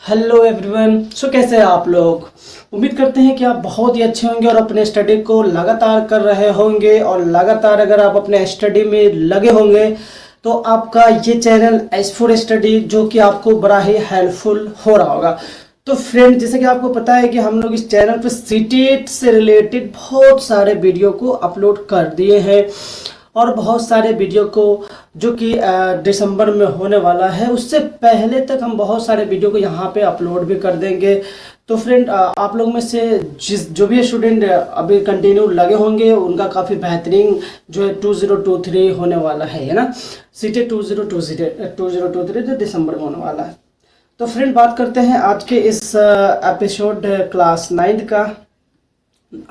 Hello everyone. कैसे हैं आप लोग। उम्मीद करते हैं कि आप बहुत ही अच्छे होंगे और अपने स्टडी को लगातार कर रहे होंगे। और लगातार अगर आप अपने स्टडी में लगे होंगे तो आपका ये चैनल S4 स्टडी जो कि आपको बड़ा ही हेल्पफुल हो रहा होगा। तो फ्रेंड, जैसे कि आपको पता है कि हम लोग इस चैनल पर सीटेट से रिलेटेड बहुत सारे वीडियो को अपलोड कर दिए हैं और बहुत सारे वीडियो को जो कि दिसंबर में होने वाला है उससे पहले तक हम बहुत सारे वीडियो को यहाँ पे अपलोड भी कर देंगे। तो फ्रेंड, आप लोग में से जो भी स्टूडेंट अभी कंटिन्यू लगे होंगे उनका काफ़ी बेहतरीन जो है 2023 होने वाला है ना। सीटेट 2023 जो दिसंबर में होने वाला है। तो फ्रेंड, बात करते हैं आज के इस एपिसोड क्लास 9 का।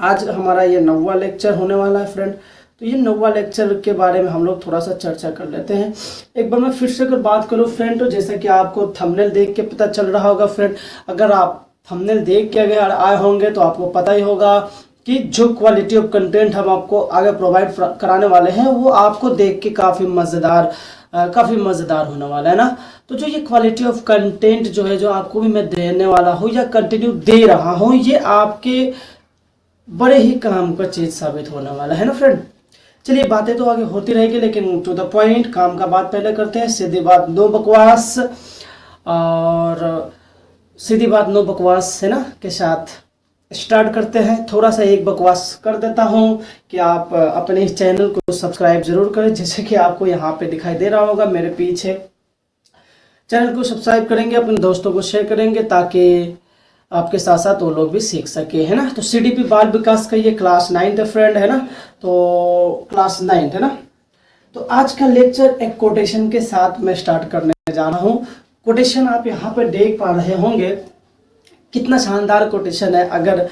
आज हमारा ये 9वां लेक्चर होने वाला है फ्रेंड। तो ये 9वां लेक्चर के बारे में हम लोग थोड़ा सा चर्चा कर लेते हैं। एक बार मैं फिर से अगर बात करूँ फ्रेंड, तो जैसा कि आपको थंबनेल देख के पता चल रहा होगा फ्रेंड, अगर आप थंबनेल देख के अगर आए होंगे तो आपको पता ही होगा कि जो क्वालिटी ऑफ कंटेंट हम आपको आगे प्रोवाइड कराने वाले हैं वो आपको देख के काफ़ी मज़ेदार होने वाला है ना। तो जो ये क्वालिटी ऑफ कंटेंट जो है, जो आपको भी मैं देने वाला हूँ या कंटिन्यू दे रहा हूँ, ये आपके बड़े ही काम का चीज़ साबित होने वाला है ना फ्रेंड। चलिए, बातें तो आगे होती रहेगी लेकिन टू द पॉइंट, काम का बात पहले करते हैं। सीधी बात नो बकवास, और सीधी बात नो बकवास है ना के साथ स्टार्ट करते हैं। थोड़ा सा एक बकवास कर देता हूँ कि आप अपने इस चैनल को सब्सक्राइब जरूर करें, जैसे कि आपको यहाँ पे दिखाई दे रहा होगा मेरे पीछे। चैनल को सब्सक्राइब करेंगे, अपने दोस्तों को शेयर करेंगे ताकि आपके साथ साथ वो लोग भी सीख सके, है ना। तो CDP बाल विकास का ये क्लास 9 फ्रेंड है ना। तो क्लास 9 है ना। तो आज का लेक्चर एक कोटेशन के साथ मैं स्टार्ट करने जा रहा हूँ। कोटेशन आप यहाँ पे देख पा रहे होंगे, कितना शानदार कोटेशन है। अगर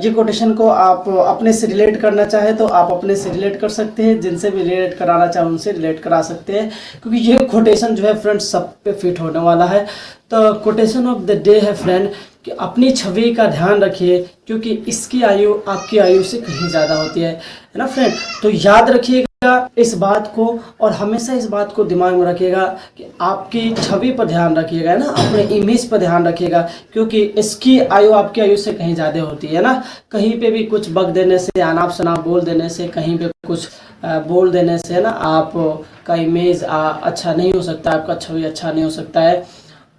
ये कोटेशन को आप अपने से रिलेट करना चाहे तो आप अपने से रिलेट कर सकते हैं, जिनसे भी रिलेट कराना चाहे उनसे रिलेट करा सकते हैं, क्योंकि ये कोटेशन जो है फ्रेंड सब पे फिट होने वाला है। तो कोटेशन ऑफ द डे है फ्रेंड कि अपनी छवि का ध्यान रखिए, क्योंकि इसकी आयु आपकी आयु से कहीं ज़्यादा होती है ना फ्रेंड। तो याद रखिएगा इस बात को, और हमेशा इस बात को दिमाग में रखिएगा कि आपकी छवि पर ध्यान रखिएगा, है ना, अपने इमेज पर ध्यान रखिएगा, क्योंकि इसकी आयु आपकी आयु से कहीं ज़्यादा होती है ना। कहीं पे भी कुछ बक देने से, अनाप शनाप बोल देने से, कहीं पे कुछ बोल देने से, है ना, आपका इमेज अच्छा नहीं हो सकता, आपका छवि अच्छा नहीं हो सकता है।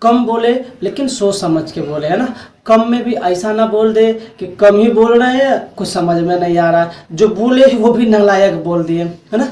कम बोले लेकिन सोच समझ के बोले, है ना। कम में भी ऐसा ना बोल दे कि कम ही बोल रहे हैं, कुछ समझ में नहीं आ रहा, जो बोले वो भी नालायक बोल दिए, है ना।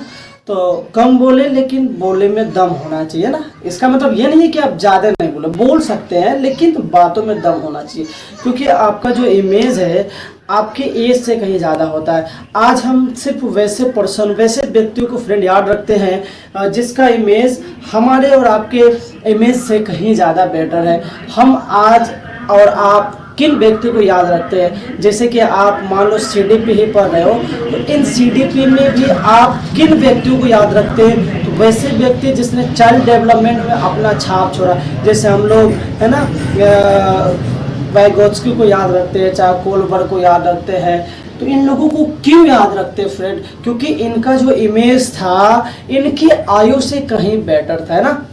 तो कम बोले लेकिन बोले में दम होना चाहिए ना। इसका मतलब ये नहीं कि आप ज़्यादा नहीं बोल सकते हैं, लेकिन बातों में दम होना चाहिए, क्योंकि आपका जो इमेज है आपके एज से कहीं ज़्यादा होता है। आज हम सिर्फ वैसे व्यक्तियों को फ्रेंड याद रखते हैं जिसका इमेज हमारे और आपके इमेज से कहीं ज़्यादा बेटर है। हम आज और आप किन व्यक्ति को याद रखते हैं, जैसे कि आप मान लो CDP ही पढ़ रहे हो, तो इन CDP में भी आप किन व्यक्तियों को याद रखते हैं, तो वैसे व्यक्ति जिसने चाइल्ड डेवलपमेंट में अपना छाप छोड़ा, जैसे हम लोग, है ना, वाइगोत्स्की को याद रखते हैं, चाहे कोलबर्ग को याद रखते हैं। तो इन लोगों को क्यों याद रखते हैं फ्रेंड, क्योंकि इनका जो इमेज था इनकी आयु से कहीं बेटर था, है ना।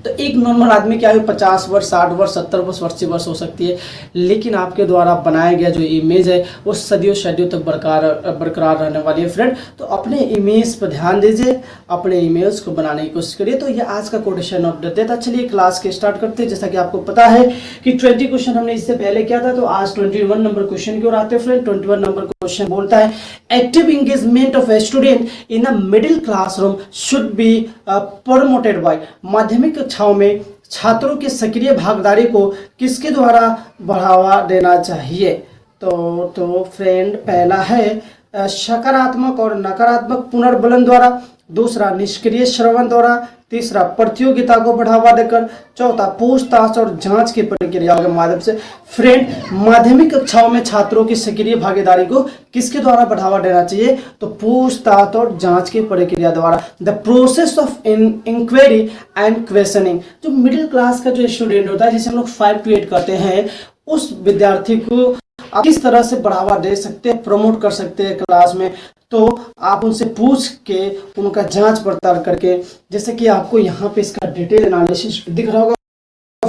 तो एक नॉर्मल आदमी की आयु 50 वर्ष, 60 वर्ष, 70 वर्ष, 80 वर्ष हो सकती है, लेकिन आपके द्वारा बनाया गया जो इमेज है वो सदियों तक बरकरार रहने वाली है फ्रेंड। तो अपने इमेज पर ध्यान दीजिए, अपने इमेज को बनाने की कोशिश करिए। तो ये आज का कोटेशन ऑफ द डे था। चलिए क्लास के स्टार्ट करते हैं। जैसा कि आपको पता है कि 20 क्वेश्चन हमने इससे पहले किया था, तो आज 21 नंबर क्वेश्चन की ओर आते हैं फ्रेंड। 21 नंबर क्वेश्चन बोलता है, active engagement of a student in a middle classroom should be promoted by. माध्यमिक कक्षाओं में छात्रों की सक्रिय भागीदारी को किसके द्वारा बढ़ावा देना चाहिए। तो फ्रेंड, पहला है सकारात्मक और नकारात्मक पुनर्बलन द्वारा, दूसरा निष्क्रिय श्रवण द्वारा, तीसरा प्रतियोगिता को बढ़ावा देकर, चौथा पूछताछ और जांच की प्रक्रिया के माध्यम से। फ्रेंड, माध्यमिक कक्षाओं में छात्रों की सक्रिय भागीदारी को किसके द्वारा बढ़ावा देना चाहिए, तो पूछताछ और जांच की प्रक्रिया द्वारा। The process of inquiry and questioning. जो मिडिल क्लास का जो स्टूडेंट होता है, जिसे हम लोग 5 to 8 कहते हैं, उस विद्यार्थी को आप किस तरह से बढ़ावा दे सकते हैं, प्रमोट कर सकते हैं क्लास में। तो आप उनसे पूछ के, उनका जांच पड़ताल करके, जैसे कि आपको यहाँ पे इसका डिटेल एनालिसिस दिख रहा होगा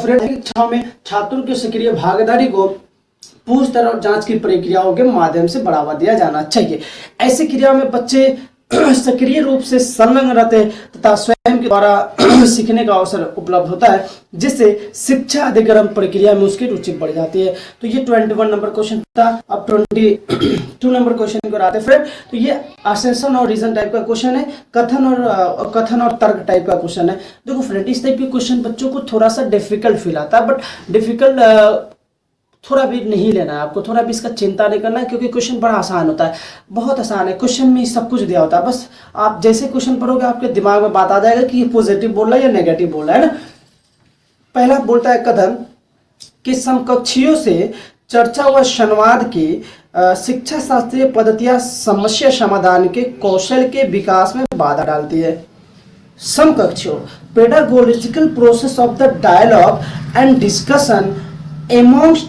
फ्रेंड कक्षाओं में छात्रों की सक्रिय भागीदारी को पूछताछ और जांच की प्रक्रियाओं के माध्यम से बढ़ावा दिया जाना चाहिए। ऐसी क्रिया में बच्चे सक्रिय रूप से संलग्न रहते हैं तथा स्वयं के द्वारा सीखने का अवसर उपलब्ध होता है, जिससे शिक्षा अधिग्रहण प्रक्रिया में उसकी रुचि बढ़ जाती है। तो ये 21 नंबर क्वेश्चन था। अब 22 नंबर क्वेश्चन को आते हैं फ्रेंड। तो ये असर्शन और रीजन टाइप का क्वेश्चन है, कथन और तर्क टाइप का क्वेश्चन है। देखो फ्रेंड, इस टाइप के क्वेश्चन बच्चों को थोड़ा सा डिफिकल्ट फील आता है, बट डिफिकल्ट थोड़ा भी नहीं लेना है आपको, थोड़ा भी इसका चिंता नहीं करना है, क्योंकि क्वेश्चन बड़ा आसान होता है, बहुत आसान है। क्वेश्चन में सब कुछ दिया होता है, बस आप जैसे क्वेश्चन पढ़ोगे आपके दिमाग में बात आ जाएगा कि ये पॉजिटिव बोल रहा है या नेगेटिव बोल रहा है ना। पहला बोलता है कथन कि समकक्षियों से चर्चा व संवाद की शिक्षा शास्त्रीय पद्धतियां समस्या समाधान के कौशल के विकास में बाधा डालती है। समकक्षियों pedagogical process of the dialogue and discussion amongst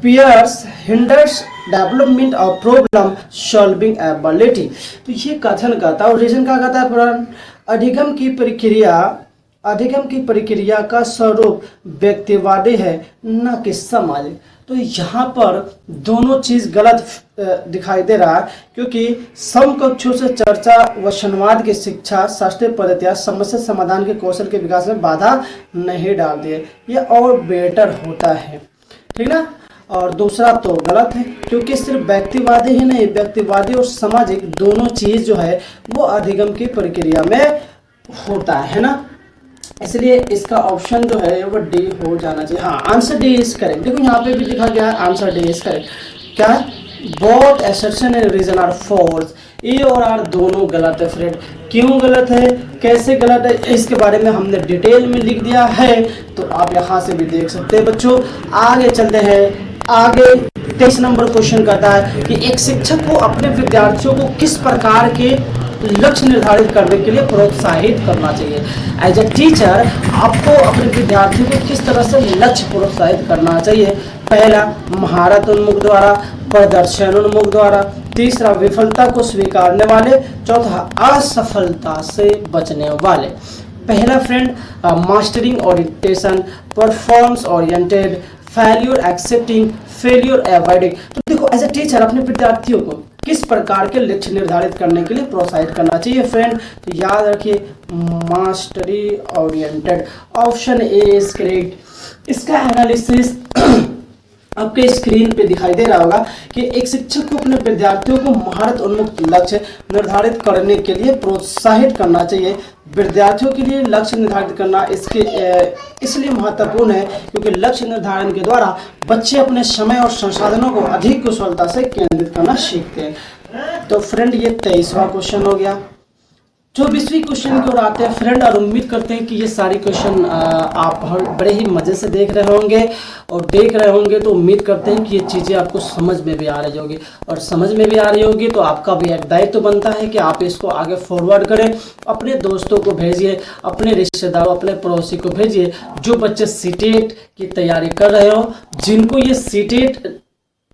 peers hinders development of problem solving ability। तो ये कथन कहता है और रीजन क्या कहता है, अधिगम की प्रक्रिया का स्वरूप व्यक्तिवादी है न कि सामाजिक। तो यहाँ पर दोनों चीज गलत दिखाई दे रहा है, क्योंकि समकक्षों से चर्चा व संवाद की शिक्षा शास्त्रीय पद्धतियां समस्या समाधान के कौशल के विकास में बाधा नहीं डालती है, ये और बेटर होता है, ठीक ना। और दूसरा तो गलत है, क्योंकि सिर्फ व्यक्तिवादी ही नहीं, व्यक्तिवादी और सामाजिक दोनों चीज जो है वो अधिगम की प्रक्रिया में होता है ना। इसलिए इसका ऑप्शन जो है वो डी हो जाना चाहिए। हाँ, आंसर डी इज करेक्ट। देखो यहाँ पे भी लिखा गया है आंसर डी इज करेक्ट। क्या both assertion and reason are false, A और आर दोनों गलत है फ्रेंड। क्यों गलत है, कैसे गलत है, इसके बारे में हमने डिटेल में लिख दिया है, तो आप यहाँ से भी देख सकते हैं। बच्चों आगे चलते हैं। आगे 23 नंबर क्वेश्चन कहता है कि एक शिक्षक को अपने विद्यार्थियों को किस प्रकार के लक्ष्य निर्धारित करने के लिए प्रोत्साहित करना चाहिए। एज ए टीचर आपको अपने विद्यार्थियों को किस तरह से लक्ष्य प्रोत्साहित करना चाहिए। पहला, महारत उन्मुख द्वारा, प्रदर्शन उन्मुख द्वारा, तीसरा विफलता को स्वीकारने वाले, चौथा असफलता से बचने वाले। पहला friend mastering orientation, performance oriented, failure accepting, failure avoiding. तो देखो एज ए टीचर अपने विद्यार्थियों को किस प्रकार के लक्ष्य निर्धारित करने के लिए प्रोत्साहित करना चाहिए फ्रेंड, तो याद रखिए mastery oriented, option A is correct. इसका एनालिसिस आपके स्क्रीन पे दिखाई दे रहा होगा कि एक शिक्षक को अपने विद्यार्थियों को महारत उन्मुख लक्ष्य निर्धारित करने के लिए प्रोत्साहित करना चाहिए। विद्यार्थियों के लिए लक्ष्य निर्धारित करना इसलिए महत्वपूर्ण है क्योंकि लक्ष्य निर्धारण के द्वारा बच्चे अपने समय और संसाधनों को अधिक कुशलता से केंद्रित करना सीखते हैं। तो फ्रेंड ये 23वां क्वेश्चन हो गया। 24वीं क्वेश्चन की ओर आते हैं फ्रेंड, और उम्मीद करते हैं कि ये सारे क्वेश्चन आप बड़े ही मजे से देख रहे होंगे, और देख रहे होंगे तो उम्मीद करते हैं कि ये चीज़ें आपको समझ में भी आ रही होगी, और समझ में भी आ रही होगी तो आपका भी एक दायित्व बनता है कि आप इसको आगे फॉरवर्ड करें, अपने दोस्तों को भेजिए, अपने रिश्तेदारों, अपने पड़ोसी को भेजिए जो बच्चे सीटेट की तैयारी कर रहे हो, जिनको ये सीटेट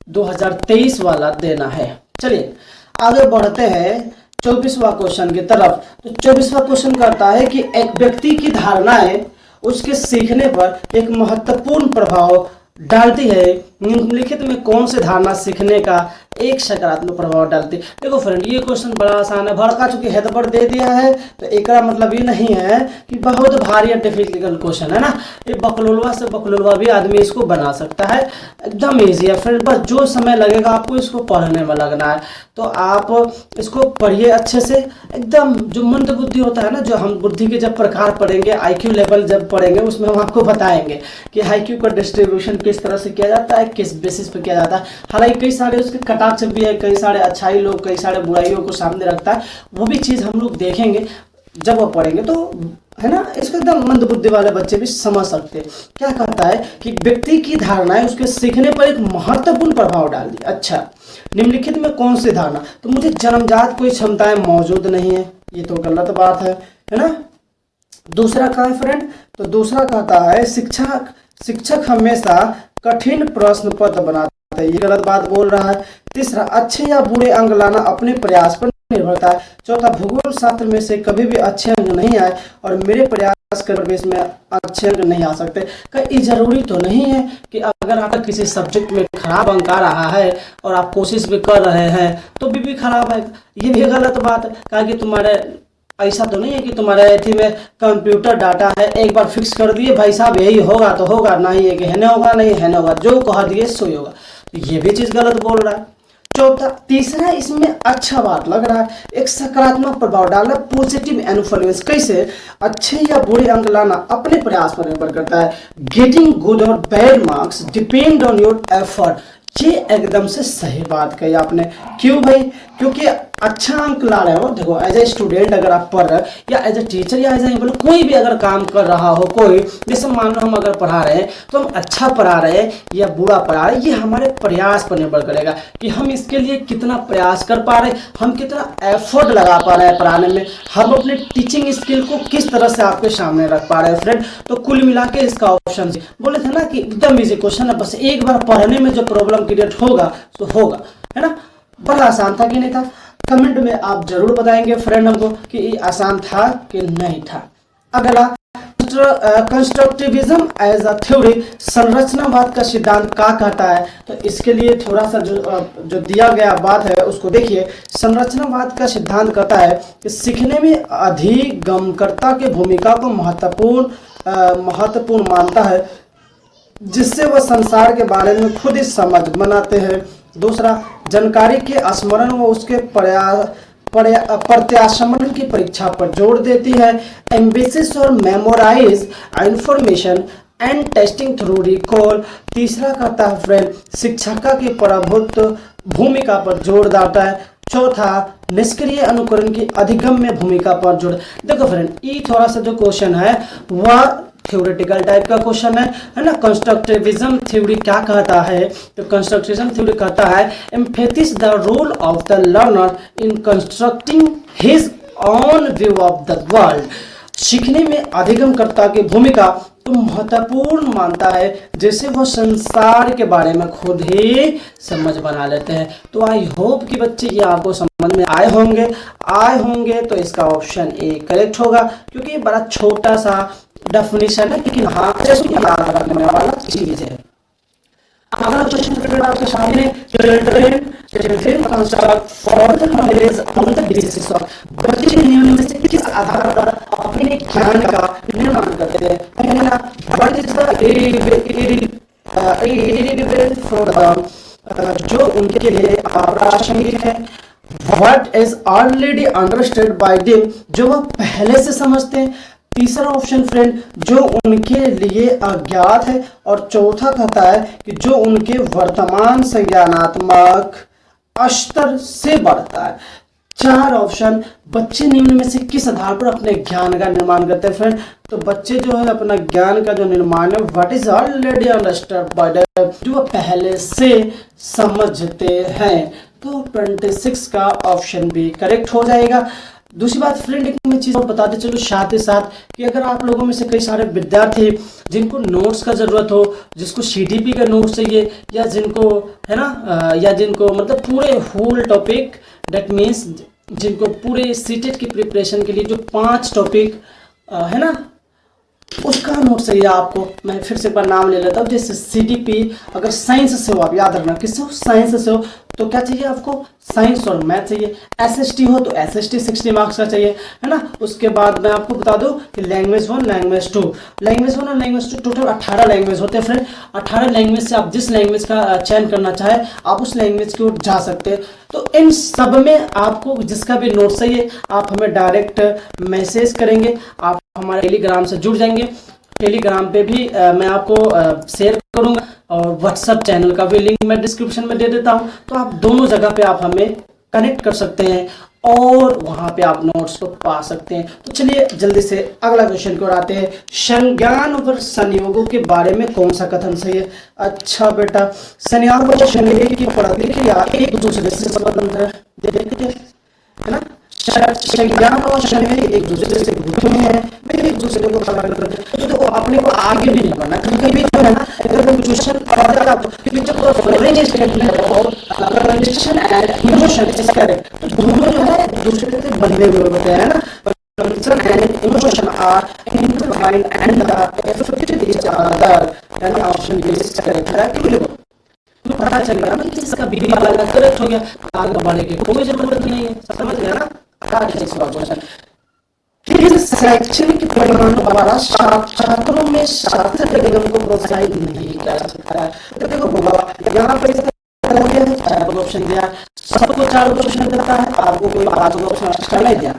2023 वाला देना है। चलिए आगे बढ़ते हैं 24वां क्वेश्चन की तरफ। तो 24वां क्वेश्चन कहता है कि एक व्यक्ति की धारणाएं उसके सीखने पर एक महत्वपूर्ण प्रभाव डालती है। निम्नलिखित में कौन सी धारणा सीखने का एक सकारात्मक प्रभाव डालती है। देखो फ्रेंड ये क्वेश्चन बड़ा आसान है, भड़का चुकी है पर दे दिया है, तो एक मतलब ये नहीं है कि बहुत भारी या डिफिकल्ट क्वेश्चन है ना। ये बकलोलवा से बकलोलवा भी आदमी इसको बना सकता है, एकदम ईजी है फ्रेंड। बस जो समय लगेगा आपको इसको पढ़ने में लगना है, तो आप इसको पढ़िए अच्छे से, एकदम जो मंद बुद्धि होता है ना, जो हम बुद्धि के जब प्रकार पढ़ेंगे, IQ लेवल जब पढ़ेंगे उसमें हम आपको बताएंगे कि IQ का डिस्ट्रीब्यूशन किस तरह से किया जाता है, किस बेसिस पे किया जाता है। हालांकि कई सारे उसके कटाक्ष भी है, कई सारे अच्छाई लोग कई सारे बुराइयों को सामने रखता है, वो भी चीज़ हम लोग देखेंगे जब वो पढ़ेंगे, तो है ना। इसको एकदम मंद बुद्धि वाले बच्चे भी समझ सकते हैं। क्या कहता है कि व्यक्ति की धारणाएं उसके सीखने पर एक महत्वपूर्ण प्रभाव डाल दी। अच्छा, निम्नलिखित में कौन सी धारणा, तो मुझे जन्मजात कोई क्षमताएं मौजूद नहीं है, ये तो गलत बात है ना। दूसरा क्या है फ्रेंड, तो दूसरा कहता है शिक्षक हमेशा कठिन प्रश्न पत्र बनाते हैं, ये गलत बात बोल रहा है। तीसरा, अच्छे या बुरे अंक लाना अपने प्रयास पर निर्भरता है। चौथा, भूगोल शास्त्र में से कभी भी अच्छे अंक नहीं आए और मेरे प्रयास कर प्रवेश में अच्छे अंक नहीं आ सकते। ये जरूरी तो नहीं है कि अगर आपका किसी सब्जेक्ट में खराब अंक आ रहा है और आप कोशिश भी कर रहे हैं तो भी खराब है, ये भी गलत बात है। कहा कि तुम्हारे ऐसा तो नहीं है कि तुम्हारे एथी में कंप्यूटर डाटा है, एक बार फिक्स कर दिए भाई साहब यही होगा तो होगा, नहीं है कि है ना होगा, नहीं है ना होगा, जो कहा दिए सो ही होगा, तो ये भी चीज गलत बोल रहा है। चौथा, तीसरा इसमें अच्छा बात लग रहा है, एक सकारात्मक प्रभाव डालना, पॉजिटिव इन्फ्लुएंस। कैसे? अच्छे या बुरे अंक लाना अपने प्रयास पर निर्भर करता है। गेटिंग गुड और bad marks depend on your effort. ये एकदम से सही बात कही आपने। क्यों भाई? क्योंकि अच्छा अंक ला रहे हो, देखो एज ए स्टूडेंट अगर आप पढ़ रहे हो या एज ए टीचर या एज ए कोई भी अगर काम कर रहा हो, कोई जैसे मान लो हम अगर पढ़ा रहे हैं तो हम अच्छा पढ़ा रहे हैं या बुरा पढ़ा रहे हैं, ये हमारे प्रयास पर निर्भर करेगा कि हम इसके लिए कितना प्रयास कर पा रहे हैं, हम कितना एफर्ट लगा पा रहे हैं पढ़ाने में, हम अपने टीचिंग स्किल को किस तरह से आपके सामने रख पा रहे हैं फ्रेंड। तो कुल मिला के इसका ऑप्शन बोले थे ना कि एकदम इजी क्वेश्चन है, बस एक बार पढ़ने में जो प्रॉब्लम क्रिएट होगा तो होगा, है ना। बड़ा आसान था कि नहीं था? कमेंट में आप जरूर बताएंगे फ्रेंड हमको कि ये आसान था कि नहीं था। अगला, कंस्ट्रक्टिविज्म एज अ थ्योरी, संरचनावाद का सिद्धांत क्या कहता है? तो इसके लिए थोड़ा सा जो दिया गया बात है उसको देखिए। संरचनावाद का सिद्धांत कहता है कि सीखने में अधिगमकर्ता की भूमिका को महत्वपूर्ण मानता है, जिससे वह संसार के बारे में खुद ही समझ बनाते हैं। दूसरा, जानकारी के स्मरण व उसके प्रत्याशमन की परीक्षा पर जोर देती है। एम्बेसिस और memorise information and testing through recall. तीसरा कहता है फ्रेंड, शिक्षक की प्रभुत्व भूमिका पर जोर देता है। चौथा, निष्क्रिय अनुकरण की अधिगम्य भूमिका पर जोर। देखो फ्रेंड, ये थोड़ा सा जो क्वेश्चन है वह थ्योरेटिकल टाइप का क्वेश्चन है ना। कंस्ट्रक्टिविज्म थ्योरी क्या कहता है? तो कंस्ट्रक्टिविज्म थ्योरी कहता है emphasis the role of the learner in constructing his own view of the world. सीखने में अधिगमकर्ता की भूमिका तो महत्वपूर्ण मानता है, जैसे वो संसार के बारे में खुद ही समझ बना लेते हैं। तो आई होप कि बच्चे ये आपको समझ में आए होंगे तो इसका ऑप्शन ए करेक्ट होगा, क्योंकि ये बड़ा छोटा सा डेफिनेशन है लेकिन हाँ याद रखने वाला चीज है। अगला क्वेश्चन आपके सामने, बच्चे नियम में से किस आधार पर अपने ज्ञान का निर्माण करते हैं? पहला, व्हाट इज द जो उनके लिए प्रासंगिक है। What is already understood by them, जो वह पहले से समझते हैं। तीसरा ऑप्शन फ्रेंड, जो उनके लिए अज्ञात है। और चौथा कहता है कि जो उनके वर्तमान संज्ञानात्मक स्तर से बढ़ता है। चार ऑप्शन, बच्चे निम्न में से किस आधार पर अपने ज्ञान का निर्माण करते हैं फ्रेंड? तो बच्चे जो है अपना ज्ञान का जो निर्माण है, what is already understood by them, जो पहले से समझते हैं। तो 26 का ऑप्शन भी करेक्ट हो जाएगा। दूसरी बात फ्रेंड, एक मैं चीज और बताते चलो साथ ही साथ कि अगर आप लोगों में से कई सारे विद्यार्थी जिनको नोट्स का जरूरत हो, जिसको सीडीपी का नोट्स चाहिए, या जिनको है ना या जिनको मतलब पूरे होल टॉपिक, दैट मीन्स जिनको पूरे सीटेट की प्रिपरेशन के लिए जो 5 टॉपिक है ना उसका नोट चाहिए आपको। मैं फिर से एक बार नाम ले लेता हूँ। जैसे सीडीपी अगर साइंस से हो, आप याद रखना किससे हो, साइंस से हो, तो क्या चाहिए आपको? साइंस और मैथ चाहिए। एसएसटी हो तो एसएसटी 60 मार्क्स का चाहिए, है ना। उसके बाद मैं आपको बता दूं कि लैंग्वेज 1 लैंग्वेज 2 और लैंग्वेज 2 टोटल 18 लैंग्वेज होते हैं फ्रेंड। 18 लैंग्वेज से आप जिस लैंग्वेज का चयन करना चाहे आप उस लैंग्वेज की ओर जा सकते हैं। तो इन सब में आपको जिसका भी नोट चाहिए आप हमें डायरेक्ट मैसेज करेंगे, आप हमारे टेलीग्राम से जुड़ जाएंगे। टेलीग्राम पे भी मैं आपको शेयर करूंगा और व्हाट्सएप चैनल का भी लिंक मैं डिस्क्रिप्शन में दे देता हूं। तो आप दोनों जगह पे आप हमें कनेक्ट कर सकते हैं और वहां पे आप नोट्स को पा सकते हैं। तो चलिए जल्दी से अगला क्वेश्चन को आते हैं। संज्ञान और संयोगों के बारे में कौन सा कथन सही है? अच्छा बेटा, संयोग और संयोग की प्रकृति एक दूसरे से स्वतंत्र है, देखिए है ना। संज्ञान और शनि एक दूसरे से जुड़े हुए हैं, वे एक दूसरे को प्रभावित करते हैं। तो देखो अपने को आगे भी नहीं बढ़ना, कभी भी जो है ना अगर कंक्लूजन अगर आप फ्यूचर को फॉलोइंग स्टेटमेंट और condition and emotion is correct, तो दोनों जो है एक दूसरे से बंधे हुए होते हैं ना। Condition and emotion are intertwined and affected each other, यानी ऑप्शन बी इज करेक्ट है। तो पता चल गया ना कि इसका बी वाला करेक्ट हो गया, आगे बढ़ने की कोई जरूरत नहीं है, समझ गया ना। आगे क्वेश्चन, किस शैक्षणिक परिणाम द्वारा छात्रों में सार्थक निगम को प्रोत्साहित नहीं किया जा सकता है। तो देखो यहाँ पे चार ऑप्शन दिया, सबको चार ऑप्शन देता है, आपको कोई पांच ऑप्शन एक्स्ट्रा नहीं दिया।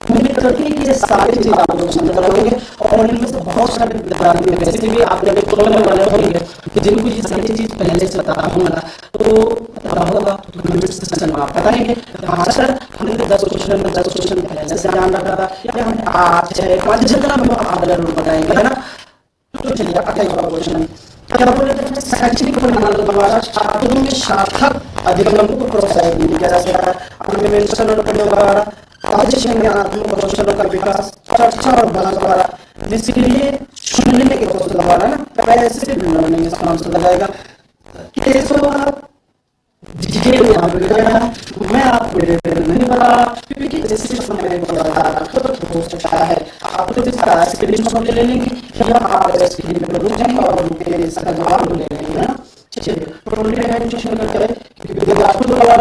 उम्मीद करती है कि ये सारी चीजें आप लोग समझ रहोगे और इनमें से बहुत सारे विद्यार्थी वैसे भी आप जब प्रॉब्लम वाले होंगे कि जिनको ये सारी चीज पहले से पता होगा तो पता होगा तो कमेंट सेक्शन में आप बताएंगे हाँ सर हमने 10 क्वेश्चन पहले से जान रखा था या हमने 8 6 5 जितना भी आप जरूर बताएंगे है ना। तो चलिए आगे क्वेश्चन क्या बोले थे, शैक्षणिक परिणाम द्वारा छात्रों में सार्थक अधिगम को प्रोत्साहित नहीं किया जा सकता। हमने मेंशन द्वारा संज्ञानात्मक कौशलों का विकास चर्चा और बहस द्वारा, जिसके लिए सुनने के कौशल द्वारा ना पैसिव लर्निंग इसका आंसर लगाएगा। मैं आपको नहीं बता क्योंकि जैसे समय हो सकता है आपको जिस तरह स्क्रीनशॉट ले लेंगे या आप स्क्रीन पर रुक जाएंगे और इसका जवाब ले लेंगे ना। चलिए प्रोग्रामेशन करते हैं क्योंकि विद्यार्थियों द्वारा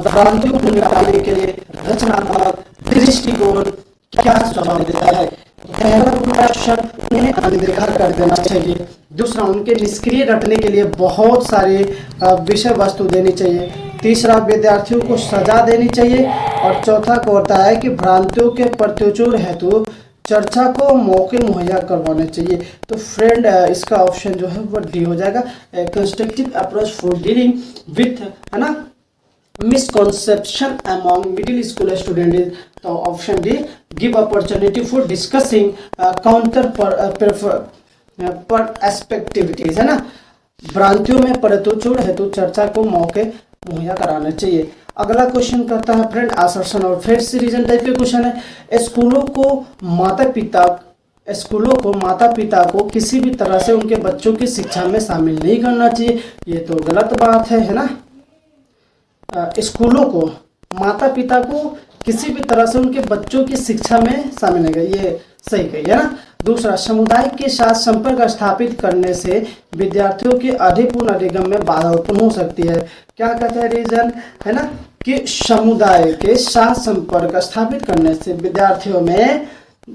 भ्रांतियों को निकालने के लिए रचनात्मक दृष्टिकोण क्या सुझाव देता है। पहला प्रश्न उन्हें अनदेखा कर देना चाहिए, दूसरा उनके निष्क्रिय रटने के लिए बहुत सारे विषय वस्तु देनी चाहिए, तीसरा विद्यार्थियों को सजा देनी चाहिए और चौथा को होता है कि भ्रांतियों के प्रत्युत्तर हेतु चर्चा को मौके मुहैया करवाने चाहिए। तो फ्रेंड इसका ऑप्शन जो है वो डी हो जाएगा, constructive approach for dealing with है ना misconception among middle school student. तो option D give opportunity for discussing counter perspectives है ना। भ्रांतियों में प्रत्युत्तर हेतु चर्चा को मौके मुहैया कराने चाहिए। अगला क्वेश्चन करता है फ्रेंड असर्शन और फेस रीजन टाइप के क्वेश्चन है। स्कूलों को माता पिता को किसी भी तरह से उनके बच्चों की शिक्षा में शामिल नहीं करना चाहिए, ये तो गलत बात है ना। स्कूलों को माता पिता को किसी भी तरह से उनके बच्चों की शिक्षा में शामिल नहीं कर, ये सही कही है ना। दूसरा समुदाय के साथ संपर्क स्थापित करने से विद्यार्थियों के अधिपूर्ण अधिगम में बाधा उत्पन्न हो सकती है। क्या कहते हैं रीजन है ना कि समुदाय के साथ संपर्क स्थापित करने से विद्यार्थियों में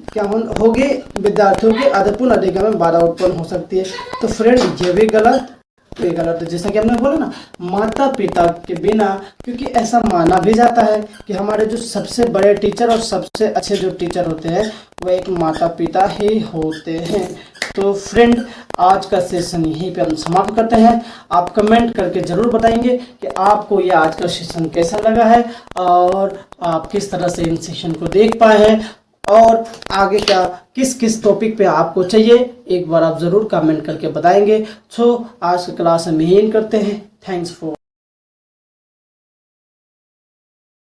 क्या होगी, विद्यार्थियों के अधिपूर्ण अधिगम में बाधा उत्पन्न हो सकती है। तो फ्रेंड ये भी गलत, ये गलत है। जैसा कि हमने बोला ना माता पिता के बिना, क्योंकि ऐसा माना भी जाता है कि हमारे जो सबसे बड़े टीचर और सबसे अच्छे जो टीचर होते हैं वो एक माता पिता ही होते हैं। तो फ्रेंड आज का सेशन यहीं पे हम समाप्त करते हैं। आप कमेंट करके ज़रूर बताएंगे कि आपको ये आज का सेशन कैसा लगा है और आप किस तरह से इन सेशन को देख पाए हैं और आगे क्या किस किस टॉपिक पे आपको चाहिए, एक बार आप ज़रूर कमेंट करके बताएंगे। सो आज की क्लास हम यही करते हैं। Thanks for